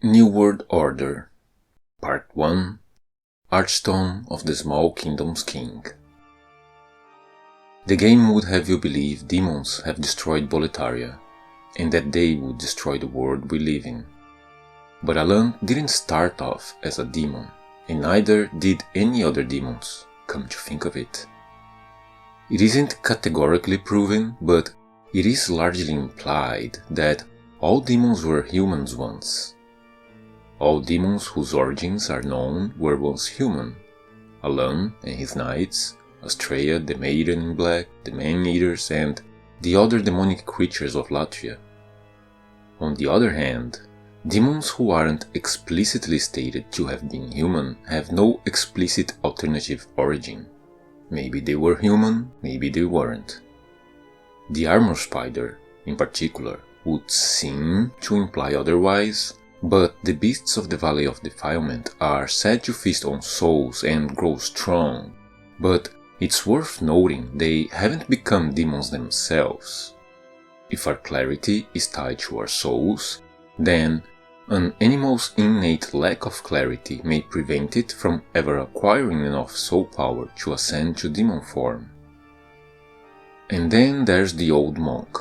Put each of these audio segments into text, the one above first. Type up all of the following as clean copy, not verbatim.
New World Order Part 1 Archstone of the Small Kingdom's King. The game would have you believe demons have destroyed Boletaria, and that they would destroy the world we live in. But Alan didn't start off as a demon, and neither did any other demons, come to think of it. It isn't categorically proven, but it is largely implied that all demons were humans once. All demons whose origins are known were once human. Alan and his knights, Astrea, the Maiden in Black, the Man-Eaters, and the other demonic creatures of Latria. On the other hand, demons who aren't explicitly stated to have been human have no explicit alternative origin. Maybe they were human, maybe they weren't. The Armor Spider, in particular, would seem to imply otherwise, but the beasts of the Valley of Defilement are said to feast on souls and grow strong, but it's worth noting they haven't become demons themselves. If our clarity is tied to our souls, then an animal's innate lack of clarity may prevent it from ever acquiring enough soul power to ascend to demon form. And then there's the old monk.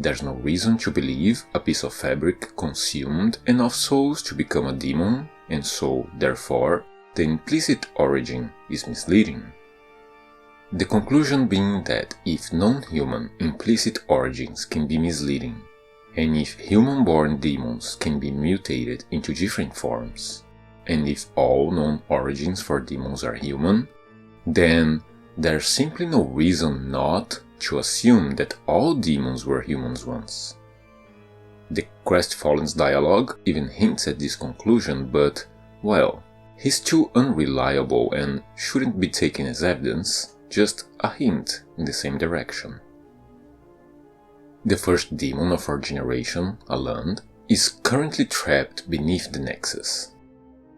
There's no reason to believe a piece of fabric consumed enough souls to become a demon, and so, therefore, the implicit origin is misleading. The conclusion being that if non-human implicit origins can be misleading, and if human-born demons can be mutated into different forms, and if all known origins for demons are human, then there's simply no reason not to assume that all demons were humans once. The Crestfallen's dialogue even hints at this conclusion, but, well, he's too unreliable and shouldn't be taken as evidence, just a hint in the same direction. The first demon of our generation, Alan, is currently trapped beneath the Nexus.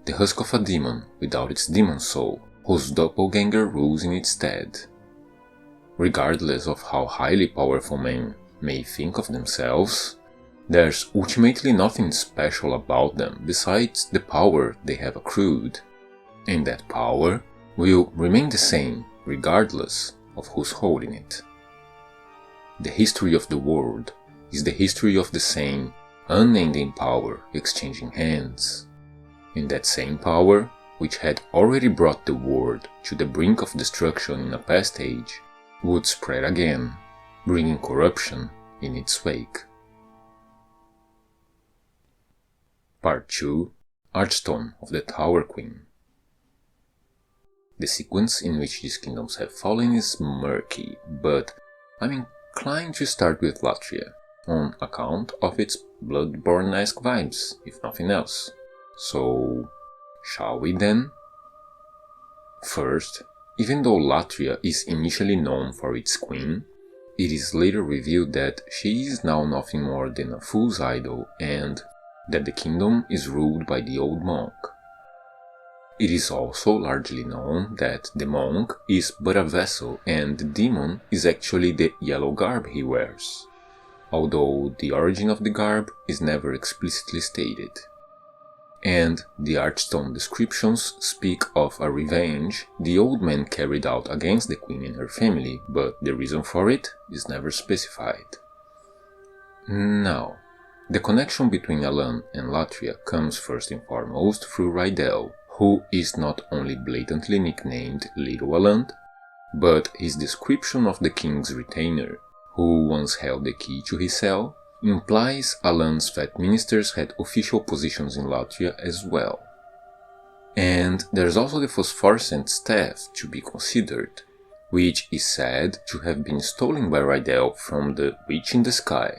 The husk of a demon without its demon soul, whose doppelganger rules in its stead. Regardless of how highly powerful men may think of themselves, there's ultimately nothing special about them besides the power they have accrued, and that power will remain the same regardless of who's holding it. The history of the world is the history of the same unending power exchanging hands, and that same power, which had already brought the world to the brink of destruction in a past age, would spread again, bringing corruption in its wake. Part 2 Archstone of the Tower Queen. The sequence in which these kingdoms have fallen is murky, but I'm inclined to start with Latria, on account of its Bloodborne-esque vibes, if nothing else. So, shall we then? First, even though Latria is initially known for its queen, it is later revealed that she is now nothing more than a fool's idol and that the kingdom is ruled by the old monk. It is also largely known that the monk is but a vessel and the demon is actually the yellow garb he wears, although the origin of the garb is never explicitly stated. And the Archstone descriptions speak of a revenge the old man carried out against the queen and her family, but the reason for it is never specified. Now, the connection between Alan and Latria comes first and foremost through Rydell, who is not only blatantly nicknamed Little Alan, but his description of the king's retainer, who once held the key to his cell, implies Alan's fat ministers had official positions in Latria as well. And there's also the phosphorescent staff to be considered, which is said to have been stolen by Rydell from the Witch in the Sky.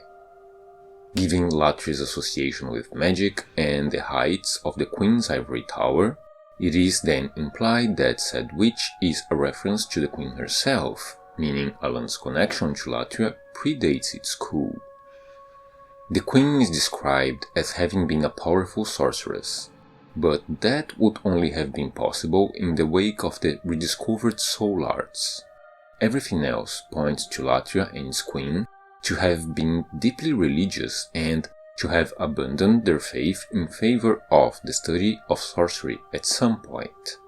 Given Latria's association with magic and the heights of the Queen's Ivory Tower, it is then implied that said witch is a reference to the Queen herself, meaning Alan's connection to Latria predates its coup. The Queen is described as having been a powerful sorceress, but that would only have been possible in the wake of the rediscovered soul arts. Everything else points to Latria and its Queen to have been deeply religious and to have abandoned their faith in favor of the study of sorcery at some point.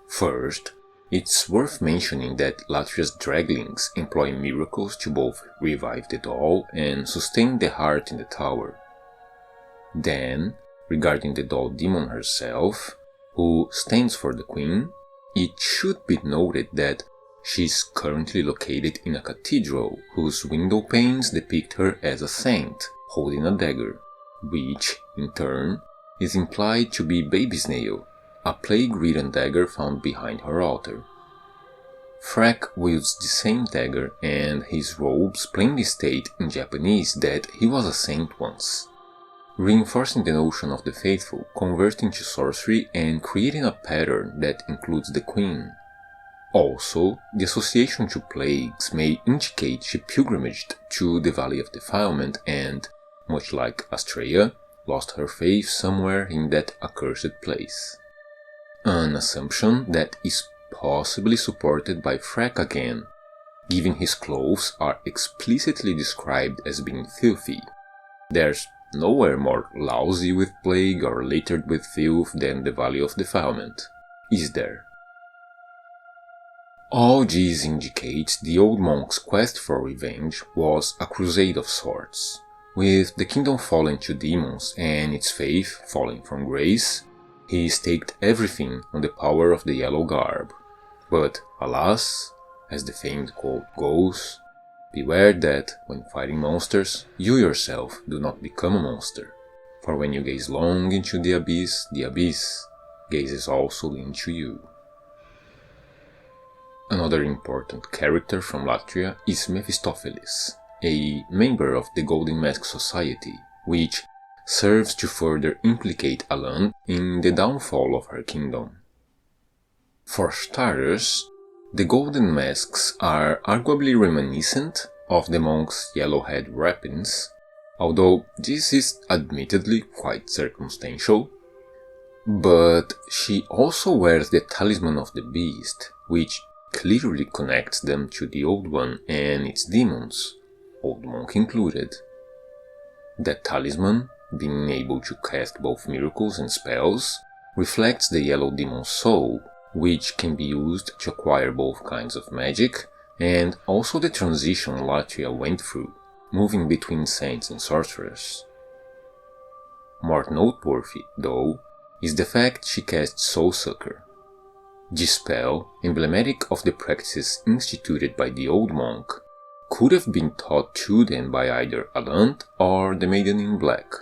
First, it's worth mentioning that Latria's draglings employ miracles to both revive the doll and sustain the heart in the tower. Then, regarding the doll demon herself, who stands for the queen, it should be noted that she is currently located in a cathedral whose window panes depict her as a saint holding a dagger, which, in turn, is implied to be Babysnail, a plague-ridden dagger found behind her altar. Freck wields the same dagger, and his robes plainly state in Japanese that he was a saint once, reinforcing the notion of the faithful converting to sorcery and creating a pattern that includes the queen. Also, the association to plagues may indicate she pilgrimaged to the Valley of Defilement and, much like Astrea, lost her faith somewhere in that accursed place. An assumption that is possibly supported by Freck again, given his clothes are explicitly described as being filthy. There's nowhere more lousy with plague or littered with filth than the Valley of Defilement, is there? All this indicates the old monk's quest for revenge was a crusade of sorts. With the kingdom fallen to demons and its faith falling from grace, he staked everything on the power of the yellow garb. But, alas, as the famed quote goes, beware that, when fighting monsters, you yourself do not become a monster. For when you gaze long into the abyss gazes also into you. Another important character from Latria is Mephistopheles, a member of the Golden Mask Society, which serves to further implicate Alan in the downfall of her kingdom. For starters, the Golden Masks are arguably reminiscent of the monk's yellow head wrappings, although this is admittedly quite circumstantial. But she also wears the Talisman of the Beast, which clearly connects them to the Old One and its demons, Old Monk included. That talisman, being able to cast both miracles and spells, reflects the yellow demon's soul, which can be used to acquire both kinds of magic, and also the transition Latria went through, moving between saints and sorcerers. More noteworthy, though, is the fact she casts Soulsucker. This spell, emblematic of the practices instituted by the old monk, could have been taught to them by either Alant or the Maiden in Black,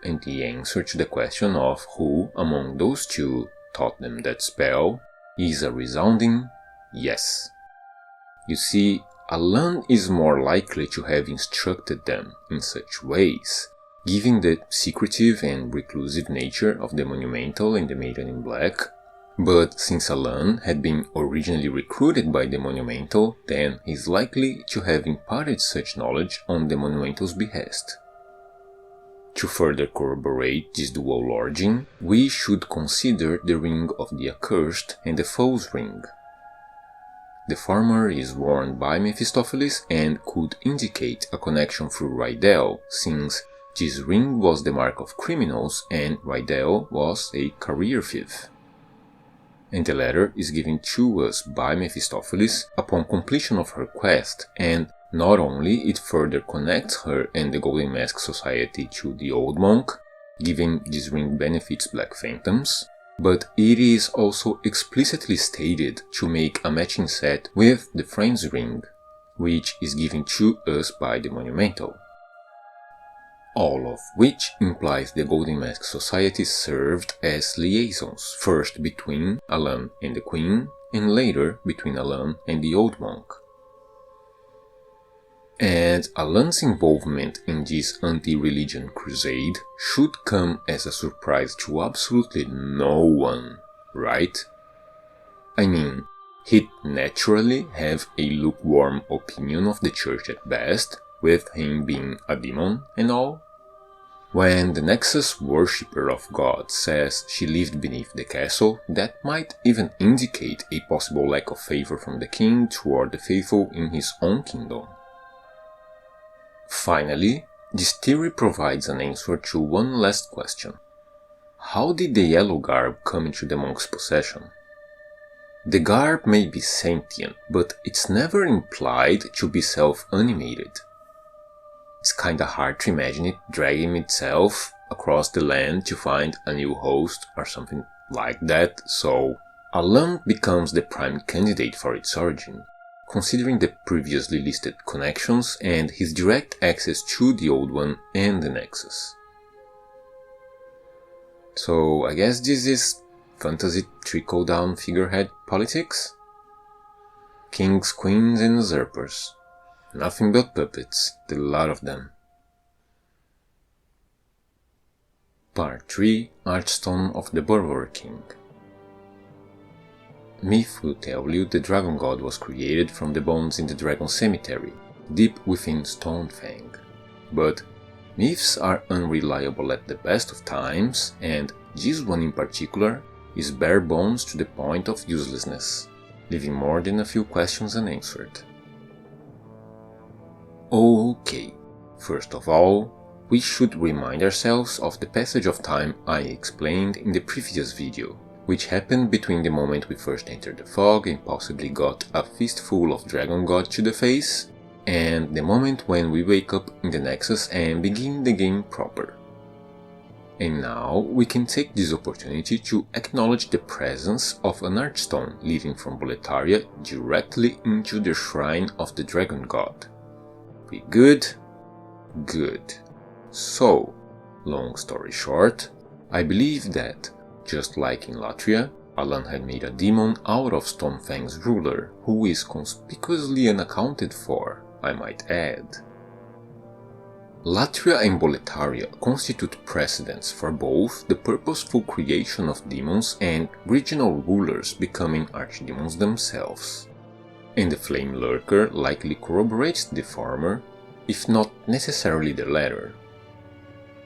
and the answer to the question of who among those two taught them that spell is a resounding yes. You see, Alan is more likely to have instructed them in such ways, given the secretive and reclusive nature of the Monumental and the Maiden in Black. But since Alan had been originally recruited by the Monumental, then he is likely to have imparted such knowledge on the Monumental's behest. To further corroborate this dual origin, we should consider the Ring of the Accursed and the Foe's Ring. The former is worn by Mephistopheles and could indicate a connection through Rydell, since this ring was the mark of criminals and Rydell was a career thief. And the latter is given to us by Mephistopheles upon completion of her quest, and not only it further connects her and the Golden Mask Society to the Old Monk, giving this ring benefits Black Phantoms, but it is also explicitly stated to make a matching set with the Friend's Ring, which is given to us by the Monumental. All of which implies the Golden Mask Society served as liaisons, first between Alan and the Queen, and later between Alan and the Old Monk. And Alan's involvement in this anti-religion crusade should come as a surprise to absolutely no one, right? I mean, he'd naturally have a lukewarm opinion of the church at best, with him being a demon and all. When the Nexus worshipper of God says she lived beneath the castle, that might even indicate a possible lack of favor from the king toward the faithful in his own kingdom. Finally, This theory provides an answer to one last question. How did the yellow garb come into the monk's possession? The garb may be sentient, but it's never implied to be self-animated. It's kinda hard to imagine it dragging itself across the land to find a new host or something like that, so a lamp becomes the prime candidate for its origin, considering the previously listed connections and his direct access to the Old One and the Nexus. So I guess this is fantasy trickle-down figurehead politics? Kings, queens and usurpers. Nothing but puppets, the lot of them. Part 3 Archstone of the Borrower King. Myth will tell you the dragon god was created from the bones in the dragon cemetery, deep within Stonefang. But myths are unreliable at the best of times, and this one in particular is bare bones to the point of uselessness, leaving more than a few questions unanswered. Okay, first of all, we should remind ourselves of the passage of time I explained in the previous video, which happened between the moment we first entered the fog and possibly got a fistful of Dragon God to the face, and the moment when we wake up in the Nexus and begin the game proper. And now we can take this opportunity to acknowledge the presence of an Archstone leading from Boletaria directly into the shrine of the Dragon God. We good? Good. So, long story short, I believe that, just like in Latria, Alan had made a demon out of Stonefang's ruler, who is conspicuously unaccounted for, I might add. Latria and Boletaria constitute precedents for both the purposeful creation of demons and regional rulers becoming archdemons themselves. And the Flame Lurker likely corroborates the former, if not necessarily the latter.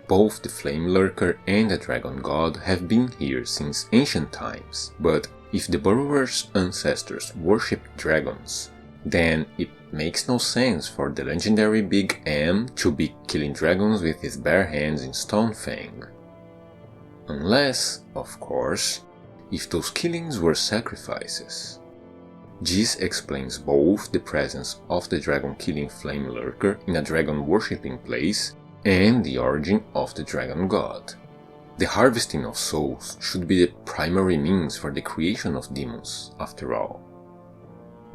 Both the Flame Lurker and the Dragon God have been here since ancient times, but if the Borrower's ancestors worshipped dragons, then it makes no sense for the legendary Big M to be killing dragons with his bare hands in Stonefang. Unless, of course, if those killings were sacrifices. This explains both the presence of the dragon-killing Flame Lurker in a dragon-worshipping place and the origin of the Dragon God. The harvesting of souls should be the primary means for the creation of demons, after all.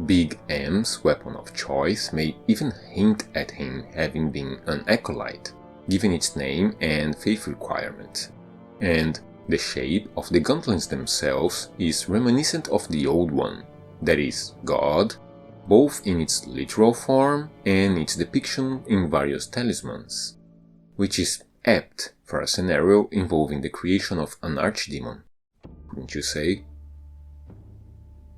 Big M's weapon of choice may even hint at him having been an acolyte, given its name and faith requirement, and the shape of the gauntlets themselves is reminiscent of the Old One, that is, God, both in its literal form and its depiction in various talismans, which is apt for a scenario involving the creation of an archdemon, wouldn't you say?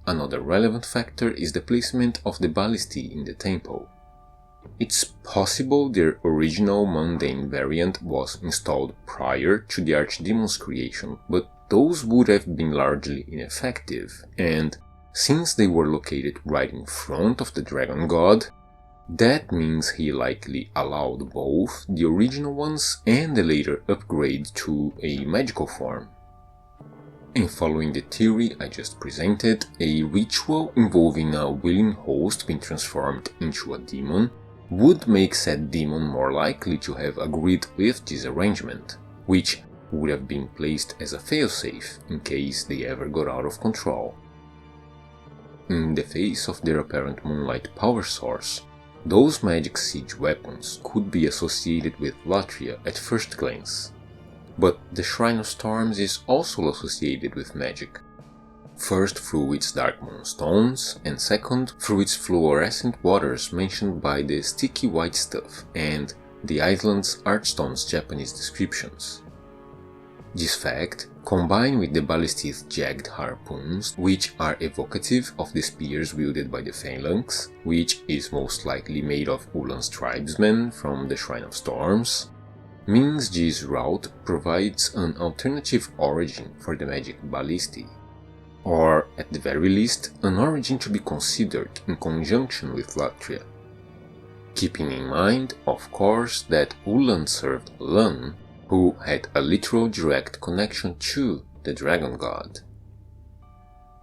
Another relevant factor is the placement of the ballistae in the temple. It's possible their original mundane variant was installed prior to the archdemon's creation, but those would have been largely ineffective, and since they were located right in front of the Dragon God, that means he likely allowed both the original ones and the later upgrade to a magical form. And following the theory I just presented, a ritual involving a willing host being transformed into a demon would make said demon more likely to have agreed with this arrangement, which would have been placed as a failsafe in case they ever got out of control. In the face of their apparent moonlight power source, those magic siege weapons could be associated with Latria at first glance. But the Shrine of Storms is also associated with magic. First through its dark moonstones, and second through its fluorescent waters mentioned by the sticky white stuff and the island's Archstone's Japanese descriptions. This fact, combined with the ballistae's jagged harpoons, which are evocative of the spears wielded by the Phalanx, which is most likely made of Ulan's tribesmen from the Shrine of Storms, means this route provides an alternative origin for the magic ballistae, or at the very least an origin to be considered in conjunction with Latria. keeping in mind, of course, that Ulan served Alan, who had a literal direct connection to the dragon god.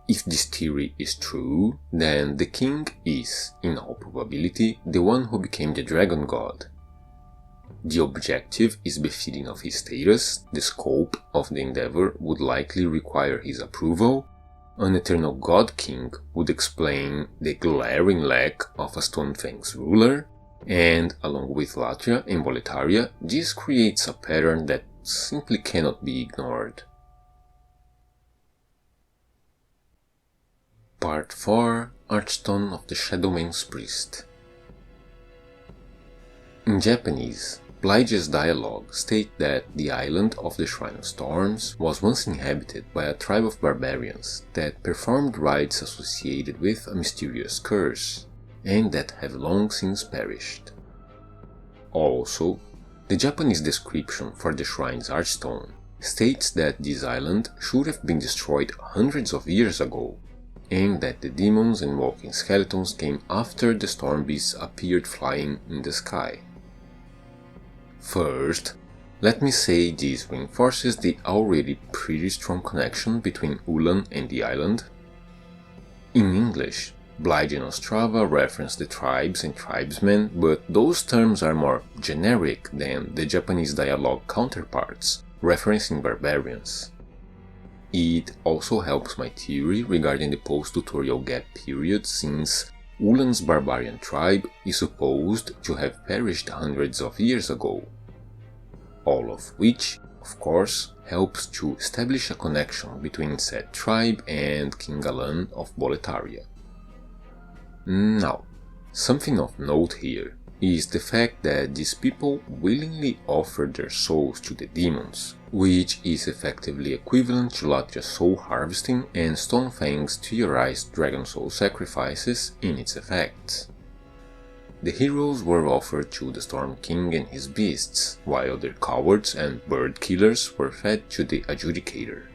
If this theory is true, then the king is, in all probability, the one who became the dragon god. The objective is befitting of his status, the scope of the endeavor would likely require his approval, an eternal god king would explain the glaring lack of a Stormfang's ruler, and along with Latria and Boletaria, this creates a pattern that simply cannot be ignored. Part 4 Archstone of the Shadowman's Priest. In Japanese, Blight's dialogue states that the island of the Shrine of Storms was once inhabited by a tribe of barbarians that performed rites associated with a mysterious curse, and that have long since perished. Also, the Japanese description for the shrine's archstone states that this island should have been destroyed hundreds of years ago, and that the demons and walking skeletons came after the storm beasts appeared flying in the sky. First, let me say this reinforces the already pretty strong connection between Ulan and the island. In English, Blige and Ostrava reference the tribes and tribesmen, but those terms are more generic than the Japanese dialogue counterparts, referencing barbarians. It also helps my theory regarding the post-tutorial gap period, since Ulan's barbarian tribe is supposed to have perished hundreds of years ago, all of which, of course, helps to establish a connection between said tribe and King Alan of Boletaria. Now, something of note here is the fact that these people willingly offered their souls to the demons, which is effectively equivalent to Latria's soul harvesting and Stormfang's theorized dragon soul sacrifices in its effects. The heroes were offered to the Storm King and his beasts, while their cowards and bird killers were fed to the Adjudicator.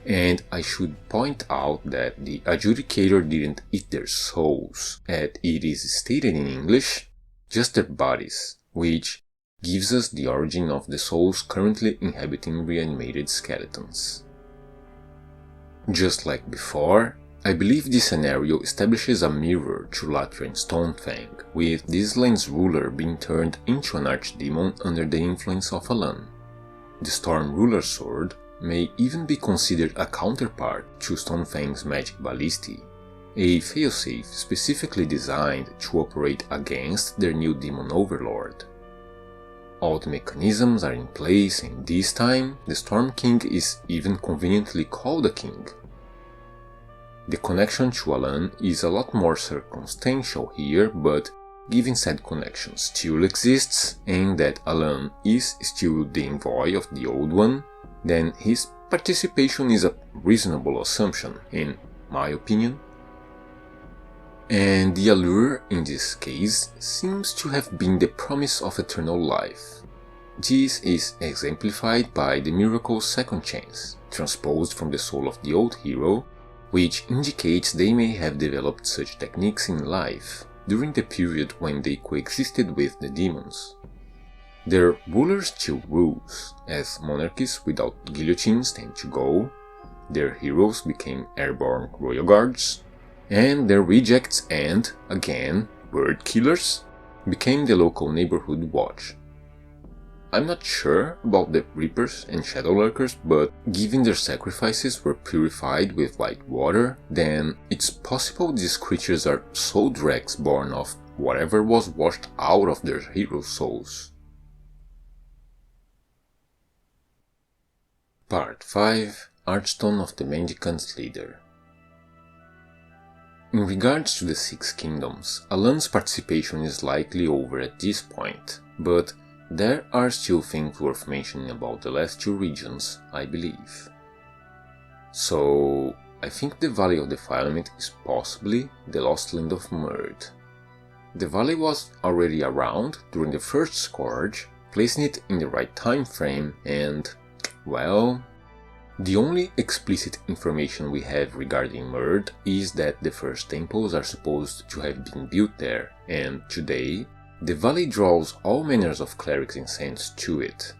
And I should point out that the Adjudicator didn't eat their souls, as it is stated in English, just their bodies, which gives us the origin of the souls currently inhabiting reanimated skeletons. Just like before, I believe this scenario establishes a mirror to Latria and Stormfang, with this land's ruler being turned into an archdemon under the influence of Alan. The Storm Ruler's sword may even be considered a counterpart to Stormfang's magic ballistae, a failsafe specifically designed to operate against their new demon overlord. All the mechanisms are in place, and this time the Storm King is even conveniently called a king. The connection to Alan is a lot more circumstantial here, but given said connection still exists and that Alan is still the envoy of the Old One, then his participation is a reasonable assumption, in my opinion. And the allure in this case seems to have been the promise of eternal life. This is exemplified by the miracle's second chance, transposed from the soul of the old hero, which indicates they may have developed such techniques in life during the period when they coexisted with the demons. Their ruler still rules, as monarchies without guillotines tend to go, their heroes became airborne royal guards, and their rejects and, again, bird killers became the local neighborhood watch. I'm not sure about the Reapers and Shadowlurkers, but given their sacrifices were purified with light water, then it's possible these creatures are soul dregs born of whatever was washed out of their heroes' souls. Part 5 Archstone of the Mendicant's Leader. In regards to the Six Kingdoms, Alan's participation is likely over at this point, but there are still things worth mentioning about the last two regions, I believe. So, I think the Valley of Defilement is possibly the Lost Land of Murd. The valley was already around during the first Scourge, placing it in the right time frame and, well, The only explicit information we have regarding Murd is that the first temples are supposed to have been built there, and today, the valley draws all manners of clerics and saints to it.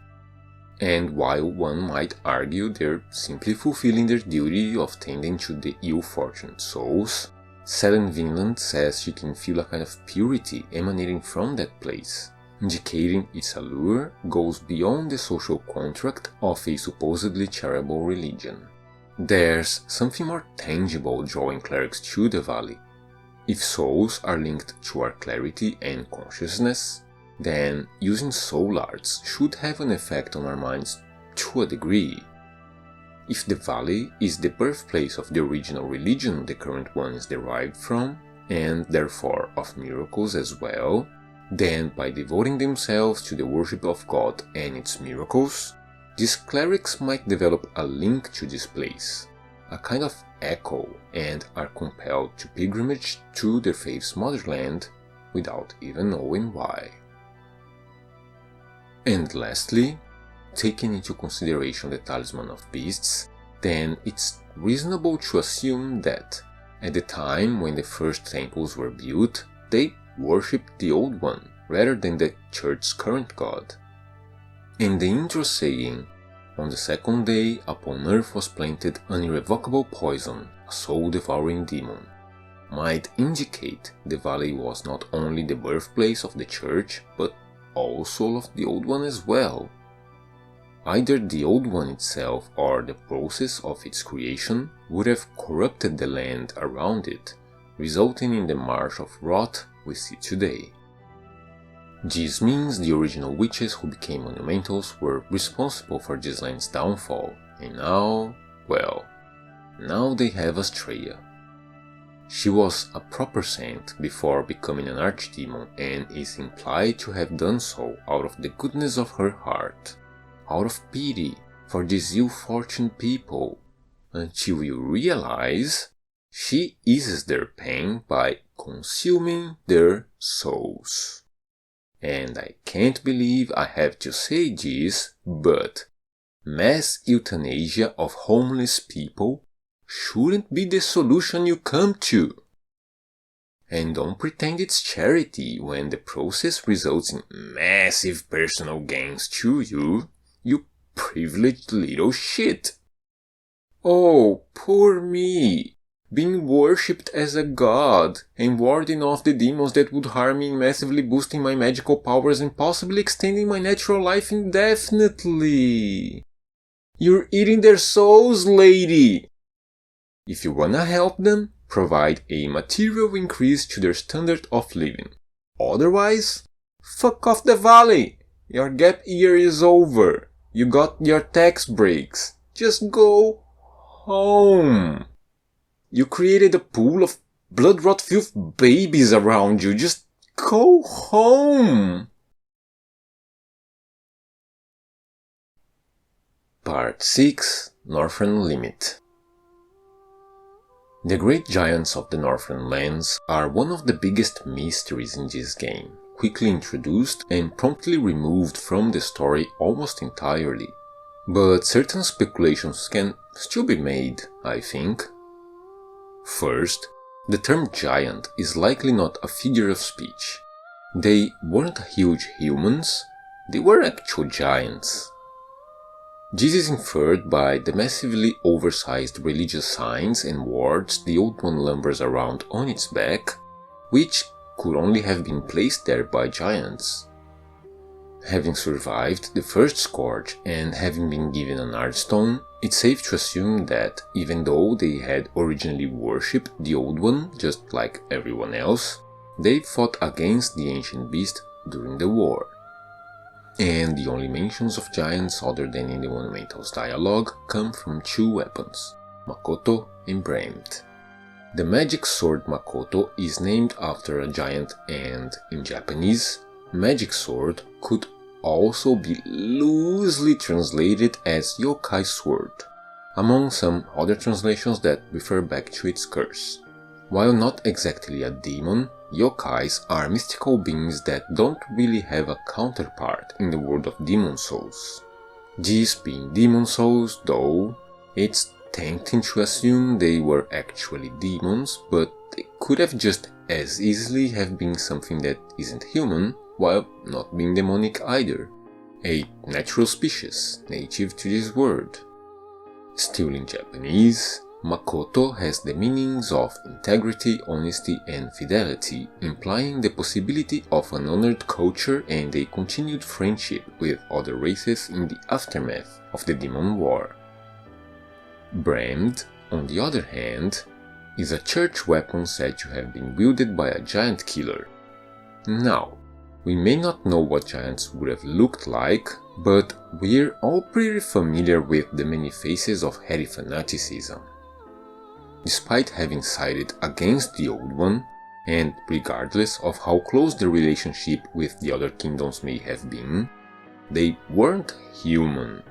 And while one might argue they're simply fulfilling their duty of tending to the ill-fortunate souls, Selen Vinland says she can feel a kind of purity emanating from that place, indicating its allure goes beyond the social contract of a supposedly charitable religion. There's something more tangible drawing clerics to the valley. If souls are linked to our clarity and consciousness, then using soul arts should have an effect on our minds to a degree. If the valley is the birthplace of the original religion the current one is derived from, and therefore of miracles as well, then by devoting themselves to the worship of God and its miracles, these clerics might develop a link to this place, a kind of echo, and are compelled to pilgrimage to their faith's motherland without even knowing why. And lastly, taking into consideration the Talisman of Beasts, then it's reasonable to assume that, at the time when the first temples were built, they worshipped the Old One rather than the church's current god. In the intro saying, "On the second day upon earth was planted an irrevocable poison, a soul-devouring demon," might indicate the valley was not only the birthplace of the church, but also of the Old One as well. Either the Old One itself or the process of its creation would have corrupted the land around it, resulting in the marsh of rot we see today. This means the original witches who became monumentals were responsible for this land's downfall, and now, well, now they have Astrea. She was a proper saint before becoming an archdemon and is implied to have done so out of the goodness of her heart, out of pity for these ill-fortunate people, until you realize she eases their pain by consuming their souls. And I can't believe I have to say this, but mass euthanasia of homeless people shouldn't be the solution you come to. And don't pretend it's charity when the process results in massive personal gains to you, you privileged little shit. Oh, poor me, being worshipped as a god and warding off the demons that would harm me, massively boosting my magical powers and possibly extending my natural life indefinitely. You're eating their souls, lady! If you wanna help them, provide a material increase to their standard of living. Otherwise, fuck off the valley! Your gap year is over. You got your tax breaks. Just go home. You created a pool of blood rot filth babies around you. Just go home. Part 6. Northern Limit. The great giants of the Northern Lands are one of the biggest mysteries in this game, quickly introduced and promptly removed from the story almost entirely. But certain speculations can still be made, I think. First, the term giant is likely not a figure of speech. They weren't huge humans, they were actual giants. This is inferred by the massively oversized religious signs and wards the Old One lumbers around on its back, which could only have been placed there by giants. Having survived the first scourge and having been given an Ardstone, it's safe to assume that, even though they had originally worshipped the Old One just like everyone else, they fought against the ancient beast during the war. And the only mentions of giants other than in the Monumental's dialogue come from two weapons, Makoto and Bramt. The magic sword Makoto is named after a giant and, in Japanese, magic sword could also be loosely translated as yokai sword, among some other translations that refer back to its curse. While not exactly a demon, yokais are mystical beings that don't really have a counterpart in the world of demon souls. These being demon souls, though, It's tempting to assume they were actually demons, but they could have just as easily have been something that isn't human, while not being demonic either. A natural species, native to this world. Still in Japanese, Makoto has the meanings of integrity, honesty, and fidelity, implying the possibility of an honored culture and a continued friendship with other races in the aftermath of the Demon War. Brand, on the other hand, is a church weapon said to have been wielded by a giant killer. Now, we may not know what giants would have looked like, but we're all pretty familiar with the many faces of heady fanaticism. Despite having sided against the Old One, and regardless of how close the relationship with the other kingdoms may have been, they weren't human,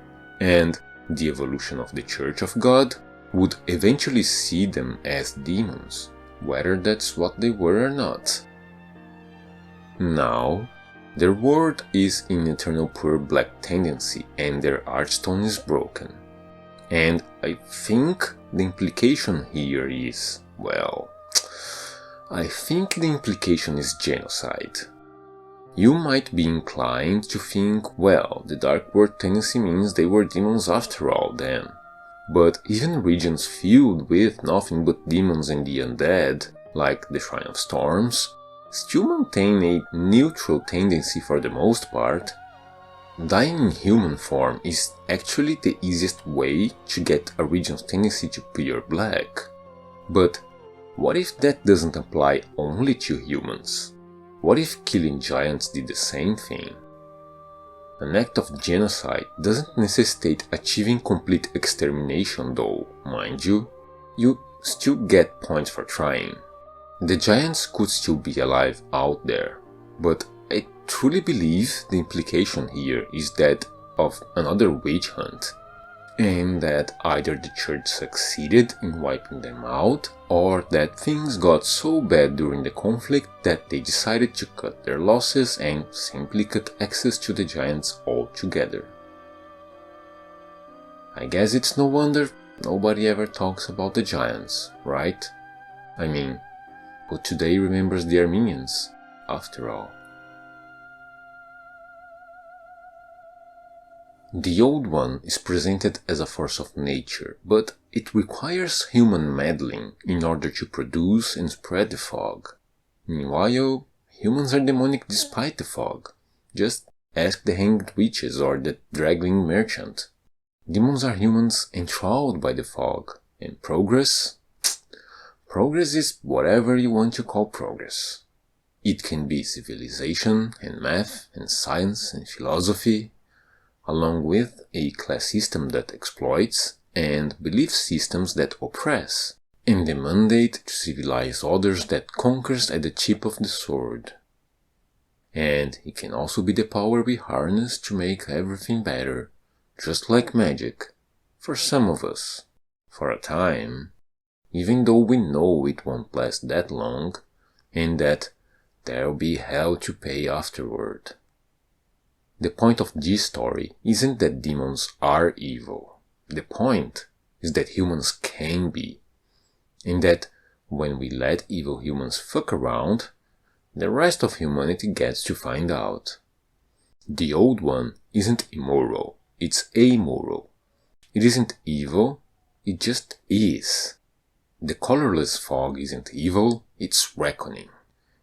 and the evolution of the Church of God would eventually see them as demons, whether that's what they were or not. Now, their world is in eternal pure black tendency and their archstone is broken. And I think the implication here is, well, I think the implication is genocide. You might be inclined to think, well, the Dark World tendency means they were demons after all then. But even regions filled with nothing but demons and the undead, like the Shrine of Storms, still maintain a neutral tendency for the most part. Dying in human form is actually the easiest way to get a region's tendency to pure black. But what if that doesn't apply only to humans? What if killing giants did the same thing? An act of genocide doesn't necessitate achieving complete extermination though, mind you. You still get points for trying. The giants could still be alive out there, but I truly believe the implication here is that of another witch hunt, and that either the church succeeded in wiping them out, or that things got so bad during the conflict that they decided to cut their losses and simply cut access to the giants altogether. I guess it's no wonder nobody ever talks about the giants, right? I mean, who today remembers the Armenians, after all? The Old One is presented as a force of nature, but it requires human meddling in order to produce and spread the fog. Meanwhile, humans are demonic despite the fog. Just ask the hanged witches or the draggling merchant. Demons are humans enthralled by the fog, and progress is whatever you want to call progress. It can be civilization and math and science and philosophy, along with a class system that exploits and belief systems that oppress, and the mandate to civilize others that conquers at the tip of the sword. And it can also be the power we harness to make everything better, just like magic, for some of us, for a time, even though we know it won't last that long, and that there'll be hell to pay afterward. The point of this story isn't that demons are evil. The point is that humans can be, and that when we let evil humans fuck around, the rest of humanity gets to find out. The Old One isn't immoral, it's amoral. It isn't evil, it just is. The colorless fog isn't evil, it's reckoning.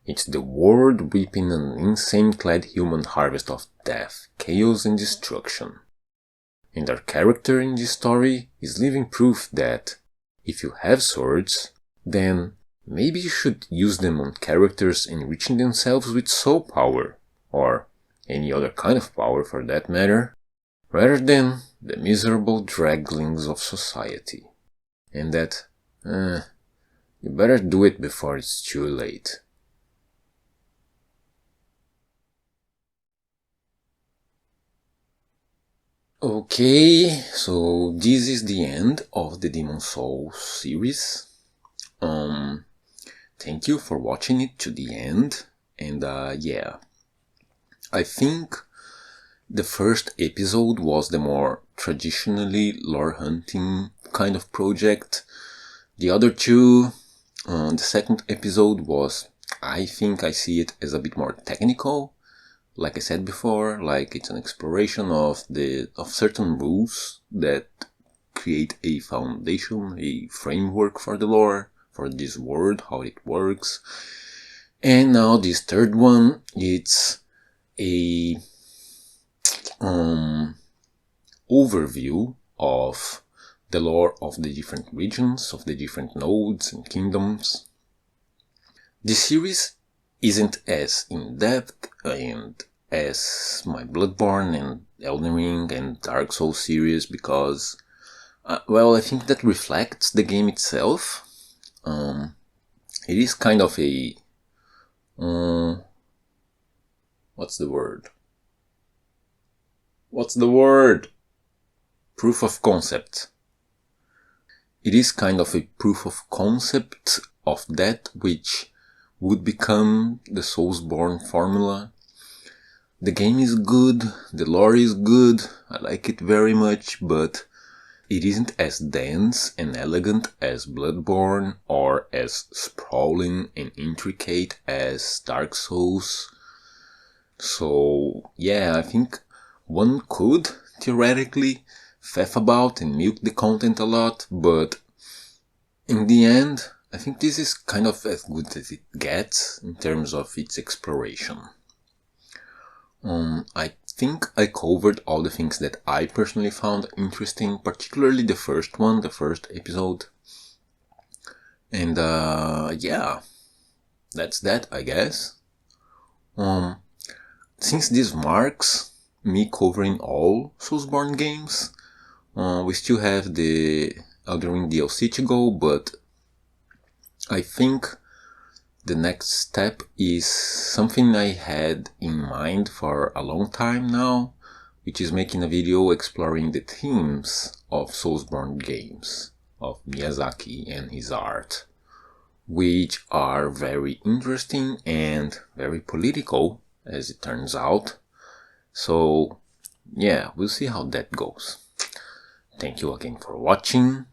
It's the world reaping an insane-clad human harvest of death, chaos and destruction. And our character in this story is living proof that, if you have swords, then maybe you should use them on characters enriching themselves with soul power, or any other kind of power for that matter, rather than the miserable draglings of society. And that, you better do it before it's too late. Okay, so this is the end of the Demon Souls series. Thank you for watching it to the end, and yeah, I think the first episode was the more traditionally lore hunting kind of project. The other two, the second episode was, I think I see it as a bit more technical. Like I said before, like it's an exploration of certain rules that create a foundation, a framework for the lore, for this world, how it works. And now this third one, it's a overview of the lore of the different regions, of the different nodes and kingdoms. The series isn't as in-depth and as my Bloodborne and Elden Ring and Dark Souls series because, I think that reflects the game itself. It is kind of a... what's the word? Proof of concept. It is kind of a proof of concept of that which would become the Soulsborne formula. The game is good, the lore is good, I like it very much, but it isn't as dense and elegant as Bloodborne or as sprawling and intricate as Dark Souls. So yeah, I think one could theoretically faff about and milk the content a lot, but in the end, I think this is kind of as good as it gets in terms of its exploration. I think I covered all the things that I personally found interesting, particularly the first one, the first episode. And yeah, that's that, I guess. Since this marks me covering all Soulsborne games, we still have the Elden Ring DLC to go, but I think the next step is something I had in mind for a long time now, which is making a video exploring the themes of Soulsborne games, of Miyazaki and his art, which are very interesting and very political, as it turns out. So yeah, we'll see how that goes. Thank you again for watching.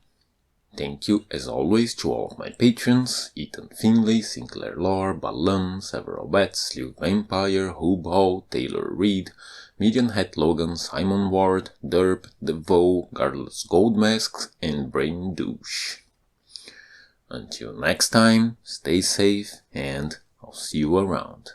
Thank you, as always, to all of my patrons: Ethan Finlay, Sinclair Lore, Balan, Several Bets, Liu Vampire, Hoob Hall, Taylor Reed, Median Het Logan, Simon Ward, Derp, DeVoe, Garlus Goldmasks, and Brain Douche. Until next time, stay safe, and I'll see you around.